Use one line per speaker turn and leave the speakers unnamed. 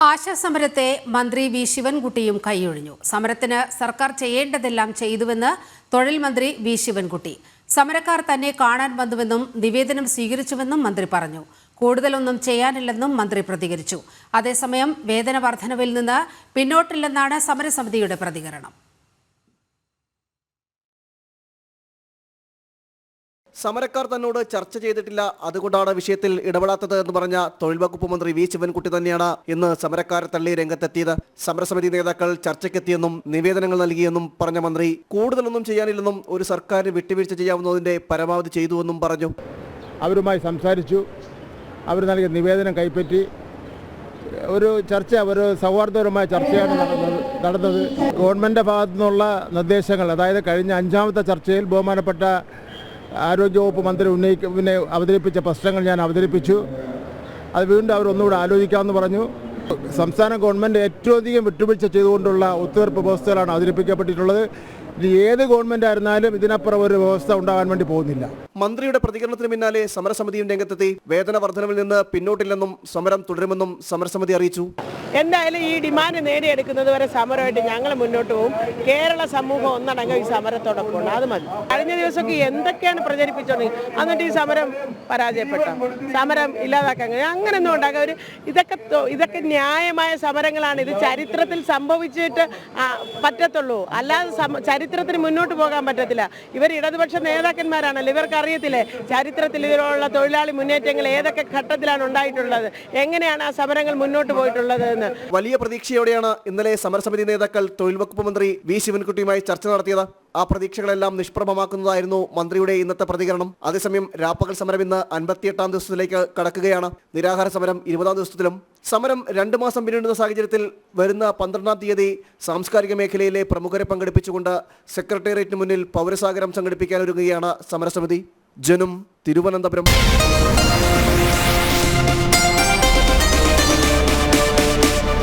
ആശാസമരത്തെ മന്ത്രി വി ശിവൻകുട്ടിയും കൈയൊഴിഞ്ഞു. സമരത്തിന് സർക്കാർ ചെയ്യേണ്ടതെല്ലാം ചെയ്തുവെന്ന് തൊഴിൽ മന്ത്രി വി ശിവൻകുട്ടി. സമരക്കാർ തന്നെ കാണാൻ വന്നുവെന്നും നിവേദനം സ്വീകരിച്ചുവെന്നും മന്ത്രി പറഞ്ഞു. കൂടുതലൊന്നും ചെയ്യാനില്ലെന്നും മന്ത്രി പ്രതികരിച്ചു. അതേസമയം വേതന വർധനവിൽ നിന്ന് പിന്നോട്ടില്ലെന്നാണ് സമരസമിതിയുടെ പ്രതികരണം.
സമരക്കാർ തന്നോട് ചർച്ച ചെയ്തിട്ടില്ല, അതുകൊണ്ടാണ് വിഷയത്തിൽ ഇടപെടാത്തത് എന്ന് പറഞ്ഞ തൊഴിൽ വകുപ്പ് മന്ത്രി വി ശിവൻകുട്ടി തന്നെയാണ് ഇന്ന് സമരക്കാരെ തള്ളി രംഗത്തെത്തിയത്. സമരസമിതി നേതാക്കൾ ചർച്ചയ്ക്കെത്തിയെന്നും നിവേദനങ്ങൾ നൽകിയെന്നും പറഞ്ഞ മന്ത്രി കൂടുതലൊന്നും ചെയ്യാനില്ലെന്നും ഒരു സർക്കാരിന് വിട്ടുവീഴ്ച ചെയ്യാവുന്നതിന്റെ പരമാവധി ചെയ്തുവെന്നും പറഞ്ഞു.
അവരുമായി സംസാരിച്ചു, അവർ നൽകിയ നിവേദനം കൈപ്പറ്റി ഒരു സൗഹാർദ്ദപരമായ ചർച്ചയാണ് നടന്നത്. ഗവൺമെൻറ് ഭാഗത്തു നിന്നുള്ള നിർദ്ദേശങ്ങൾ, അതായത് കഴിഞ്ഞ 5ാമത്തെ ചർച്ചയിൽ ബഹുമാനപ്പെട്ട ആരോഗ്യവകുപ്പ് മന്ത്രി അവതരിപ്പിച്ച പ്രശ്നങ്ങൾ ഞാൻ അവതരിപ്പിച്ചു. അത് വീണ്ടും അവർ ഒന്നുകൂടെ ആലോചിക്കാമെന്ന് പറഞ്ഞു. സംസ്ഥാന ഗവൺമെൻറ് ഏറ്റവും അധികം വിട്ടുവീഴ്ച ചെയ്തുകൊണ്ടുള്ള ഒത്തുതീർപ്പ് വ്യവസ്ഥകളാണ് അവതരിപ്പിക്കപ്പെട്ടിട്ടുള്ളത്. ഇനി ഏത് ഗവൺമെൻറ് ആയിരുന്നാലും ഇതിനപ്പുറം ഒരു വ്യവസ്ഥ ഉണ്ടാകാൻ വേണ്ടി പോകുന്നില്ല.
മന്ത്രിയുടെ പ്രതികരണത്തിന് പിന്നാലെ സമരസമിതിയും രംഗത്തെത്തി. വേതന വർധനവിൽ നിന്ന് പിന്നോട്ടില്ലെന്നും സമരം തുടരുമെന്നും സമരസമിതി അറിയിച്ചു.
എന്തായാലും ഈ ഡിമാൻഡ് നേടിയെടുക്കുന്നത് വരെ സമരമായിട്ട് ഞങ്ങൾ മുന്നോട്ട് പോകും. കേരള സമൂഹം ഒന്നടങ്കം ഈ സമരത്തോടൊപ്പം ഉണ്ട്. അത് മതി. കഴിഞ്ഞ ദിവസമൊക്കെ എന്തൊക്കെയാണ് പ്രചരിപ്പിച്ചോണ്ട് എന്നിട്ട് ഈ സമരം പരാജയപ്പെട്ട സമരം ഇല്ലാതാക്കാൻ അങ്ങനെയൊന്നും ഉണ്ടാകാം. ഇതൊക്കെ ന്യായമായ സമരങ്ങളാണ്. ഇത് ചരിത്രത്തിൽ സംഭവിച്ചിട്ട് പറ്റത്തുള്ളൂ, അല്ലാതെ ചരിത്രത്തിന് മുന്നോട്ട് പോകാൻ പറ്റത്തില്ല. ഇവർ ഇടതുപക്ഷ നേതാക്കന്മാരാണല്ലോ, ഇവർക്ക് അറിയത്തില്ലേ ചരിത്രത്തിൽ ഇതിലുള്ള തൊഴിലാളി മുന്നേറ്റങ്ങൾ ഏതൊക്കെ ഘട്ടത്തിലാണ് ഉണ്ടായിട്ടുള്ളത്, എങ്ങനെയാണ് ആ സമരങ്ങൾ മുന്നോട്ട് പോയിട്ടുള്ളത് എന്ന്.
വലിയ പ്രതീക്ഷയോടെയാണ് ഇന്നലെ സമരസമിതി നേതാക്കൾ തൊഴിൽ വകുപ്പ് മന്ത്രി വി ശിവൻകുട്ടിയുമായി ചർച്ച നടത്തിയത്. ആ പ്രതീക്ഷകളെല്ലാം നിഷ്പ്രഭമാക്കുന്നതായിരുന്നു മന്ത്രിയുടെ ഇന്നത്തെ പ്രതികരണം. അതേസമയം രാപ്പകൽ സമരം ഇന്ന് 58ാം ദിവസത്തിലേക്ക് കടക്കുകയാണ്. നിരാഹാര സമരം 20ാം ദിവസത്തിലും. സമരം 2 മാസം പിന്നിടുന്ന സാഹചര്യത്തിൽ വരുന്ന 12ാം തീയതി സാംസ്കാരിക മേഖലയിലെ പ്രമുഖരെ പങ്കെടുപ്പിച്ചുകൊണ്ട് സെക്രട്ടേറിയറ്റിന് മുന്നിൽ പൗരസാഗരം സംഘടിപ്പിക്കാനൊരുങ്ങുകയാണ് സമരസമിതി. ജനം, തിരുവനന്തപുരം.